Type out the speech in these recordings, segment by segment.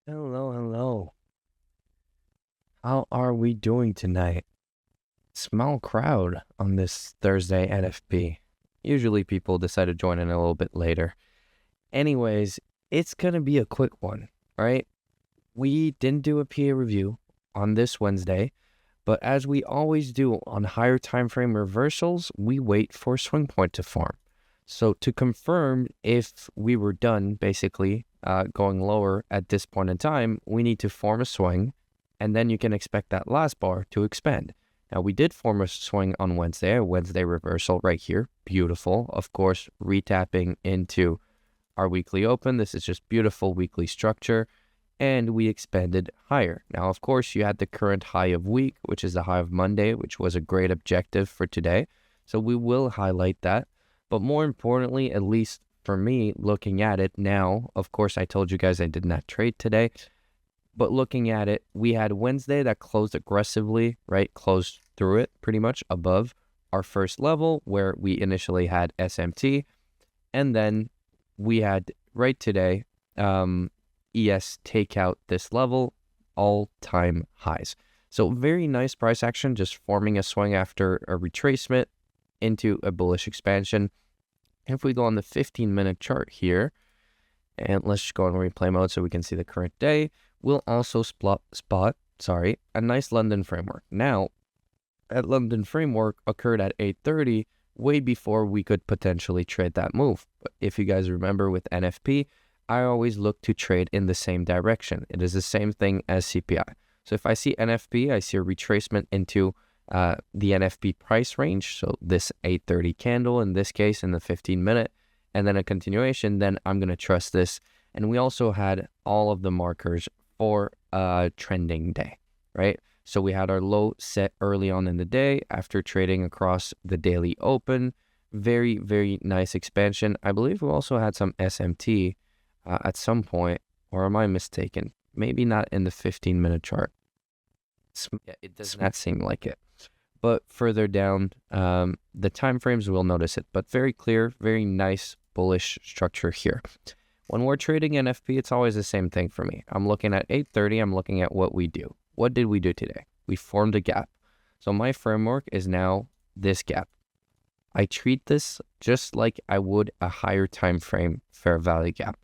Hello, hello. How are we doing tonight? Small crowd on this Thursday NFP. Usually people decide to join in a little bit later. Anyways, it's going to be a quick one, right? We didn't do a peer review on this Wednesday, but as we always do on higher time frame reversals, we wait for swing point to form. So to confirm if we were done, basically going lower at this point in time, we need to form a swing, and then you can expect that last bar to expand. Now, we did form a swing on Wednesday, a Wednesday reversal right here. Beautiful. Of course, retapping into our weekly open. This is just beautiful weekly structure. And we expanded higher. Now, of course, you had the current high of week, which is the high of Monday, which was a great objective for today. So we will highlight that. But more importantly, at least for me, looking at it now, of course, I told you guys I did not trade today. But looking at it, we had Wednesday that closed aggressively, right? Closed through it pretty much above our first level where we initially had SMT. And then we had right today, ES take out this level, all-time highs. So very nice price action, just forming a swing after a retracement into a bullish expansion. If we go on the 15-minute chart here, and let's just go in replay mode so we can see the current day, we'll also spot a nice London framework. Now, that London framework occurred at 8:30, way before we could potentially trade that move. But if you guys remember with NFP, I always look to trade in the same direction. It is the same thing as CPI. So if I see NFP, I see a retracement into the NFP price range. So this 8:30 candle in this case in the 15-minute, and then a continuation, then I'm going to trust this. And we also had all of the markers for a trending day, right? So we had our low set early on in the day after trading across the daily open. Very, very nice expansion. I believe we also had some SMT at some point, or am I mistaken? Maybe not in the 15-minute chart. It does not seem like it. But further down, the time frames will notice it. But very clear, very nice bullish structure here. When we're trading NFP, it's always the same thing for me. I'm looking at 8:30. I'm looking at what we do. What did we do today? We formed a gap. So my framework is now this gap. I treat this just like I would a higher time frame fair value gap.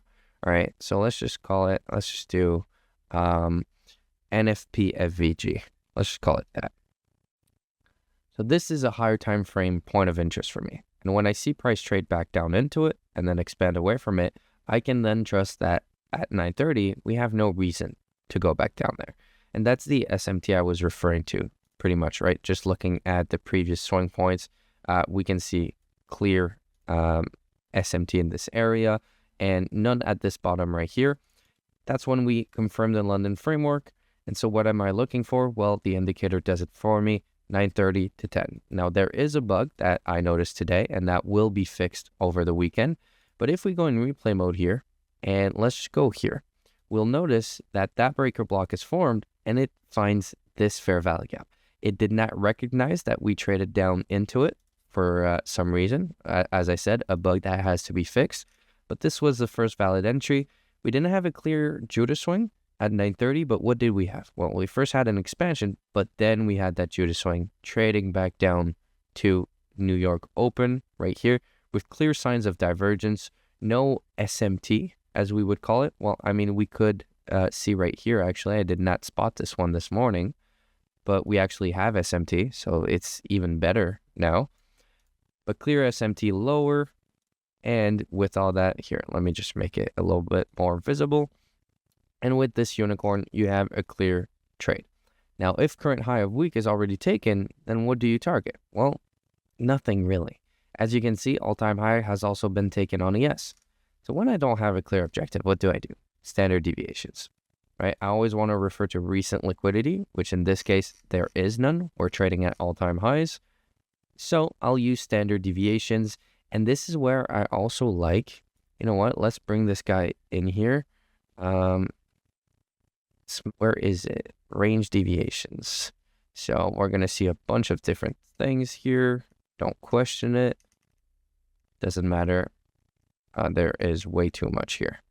All right. So let's just call it, let's just do NFP FVG. Let's just call it that. So this is a higher time frame point of interest for me. And when I see price trade back down into it and then expand away from it, I can then trust that at 9:30, we have no reason to go back down there. And that's the SMT I was referring to pretty much, right? Just looking at the previous swing points, we can see clear SMT in this area and none at this bottom right here. That's when we confirm the London framework. And so what am I looking for? Well, the indicator does it for me, 9:30 to 10. Now, there is a bug that I noticed today, and that will be fixed over the weekend. But if we go in replay mode here, and let's just go here, we'll notice that that breaker block is formed, and it finds this fair value gap. It did not recognize that we traded down into it for some reason. As I said, a bug that has to be fixed. But this was the first valid entry. We didn't have a clear Judah swing at 9:30, but what did we have? Well, we first had an expansion, but then we had that Judah swing trading back down to New York Open right here with clear signs of divergence, no SMT as we would call it. Well, I mean, we could see right here, actually, I did not spot this one this morning, but we actually have SMT, so it's even better now. But clear SMT lower, and with all that here, let me just make it a little bit more visible. And with this unicorn, you have a clear trade. Now, if current high of week is already taken, then what do you target? Well, nothing really. As you can see, all-time high has also been taken on ES. So when I don't have a clear objective, what do? Standard deviations, right? I always want to refer to recent liquidity, which in this case, there is none. We're trading at all-time highs. So I'll use standard deviations. And this is where I also like, you know what? Let's bring this guy in here. Where is it? Range deviations. So we're going to see a bunch of different things here. Don't question it. Doesn't matter. There is way too much here.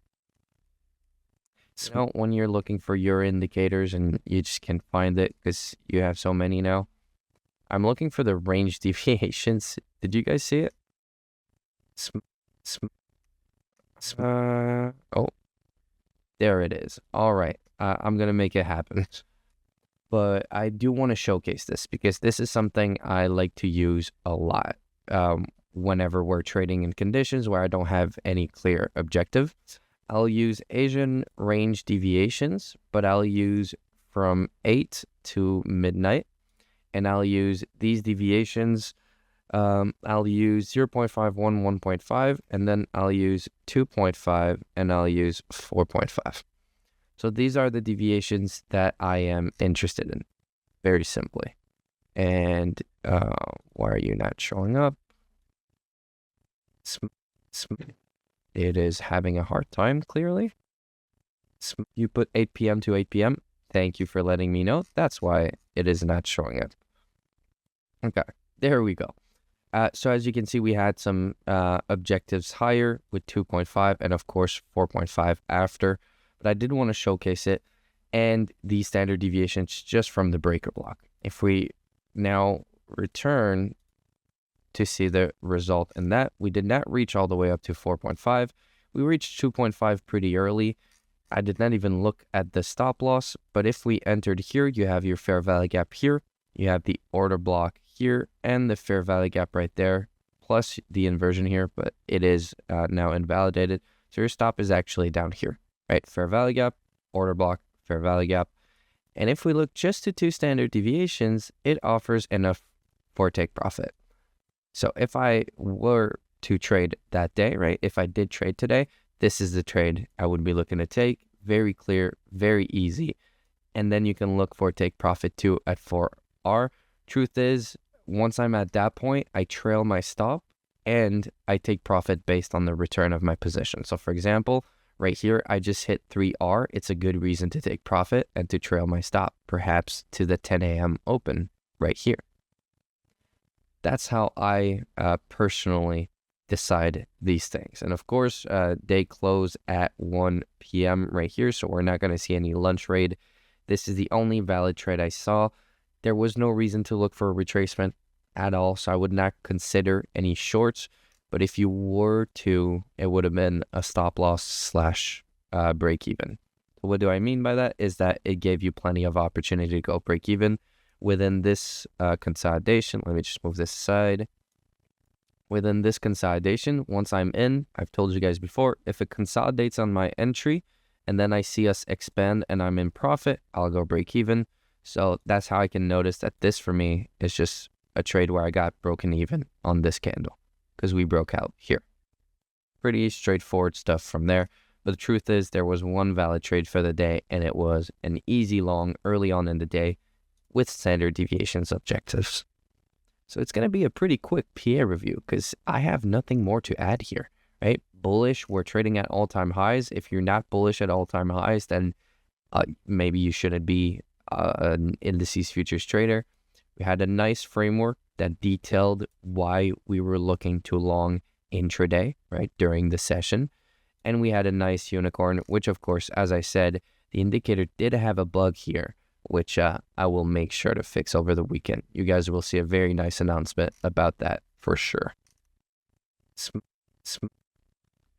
You know, when you're looking for your indicators and you just can't find it because you have so many now. I'm looking for the range deviations. Did you guys see it? Sm- sm- oh, there it is. All right. I'm going to make it happen. But I do want to showcase this because this is something I like to use a lot whenever we're trading in conditions where I don't have any clear objective. I'll use Asian range deviations, but I'll use from 8 to midnight. And I'll use these deviations. I'll use 0.51, 1.5, and then I'll use 2.5, and I'll use 4.5. So these are the deviations that I am interested in, very simply. And why are you not showing up? It is having a hard time, clearly. You put 8 p.m. to 8 p.m. Thank you for letting me know. That's why it is not showing up. Okay, there we go. So as you can see, we had some objectives higher with 2.5 and of course 4.5 after, but I did want to showcase it and the standard deviations just from the breaker block. If we now return to see the result in that, we did not reach all the way up to 4.5. We reached 2.5 pretty early. I did not even look at the stop loss, but if we entered here, you have your fair value gap here, you have the order block here, and the fair value gap right there, plus the inversion here, but it is now invalidated. So your stop is actually down here, right? Fair value gap, order block, fair value gap. And if we look just to 2 standard deviations, it offers enough for take profit. So if I were to trade that day, right? If I did trade today, this is the trade I would be looking to take. Very clear, very easy. And then you can look for take profit too at 4R. Truth is, once I'm at that point, I trail my stop and I take profit based on the return of my position. So for example, right here, I just hit 3R. It's a good reason to take profit and to trail my stop, perhaps to the 10 a.m. open right here. That's how I personally decide these things. And of course, they close at 1 p.m. right here, so we're not going to see any lunch raid. This is the only valid trade I saw. There was no reason to look for a retracement at all, so I would not consider any shorts. But if you were to, it would have been a stop loss slash break even. What do I mean by that? Is that it gave you plenty of opportunity to go break even within this consolidation. Let me just move this aside. Within this consolidation, once I'm in, I've told you guys before, if it consolidates on my entry and then I see us expand and I'm in profit, I'll go break even. So that's how I can notice that this for me is just a trade where I got broken even on this candle because we broke out here. Pretty straightforward stuff from there. But the truth is there was one valid trade for the day and it was an easy long early on in the day with standard deviations objectives. So it's going to be a pretty quick PA review because I have nothing more to add here, right? Bullish, we're trading at all-time highs. If you're not bullish at all-time highs, then maybe you shouldn't be an indices futures trader. We had a nice framework that detailed why we were looking to long intraday, right, during the session. And we had a nice unicorn, which of course, as I said, the indicator did have a bug here, which I will make sure to fix over the weekend. You guys will see a very nice announcement about that for sure.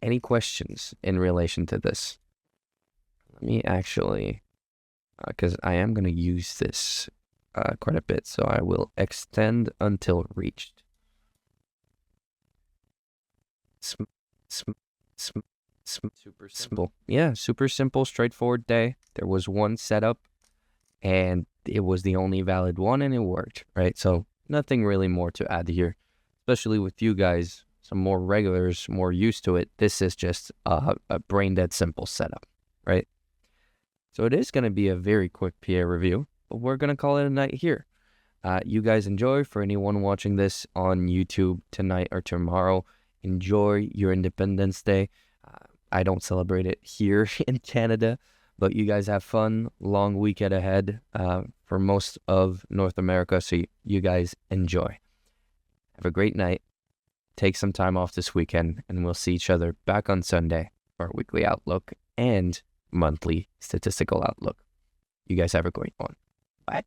Any questions in relation to this? Let me actually, because I am going to use this quite a bit, so I will extend until reached. Super simple. Yeah, super simple, straightforward day. There was one setup and it was the only valid one and it worked, right? So nothing really more to add here, especially with you guys, some more regulars, more used to it. This is just a brain dead simple setup, right? So it is going to be a very quick PA review, but we're going to call it a night here. You guys enjoy. For anyone watching this on YouTube tonight or tomorrow, enjoy your Independence Day. I don't celebrate it here in Canada, but you guys have fun. Long weekend ahead for most of North America, so you guys enjoy. Have a great night. Take some time off this weekend, and we'll see each other back on Sunday for our weekly outlook and monthly statistical outlook. You guys have a great one. Bye.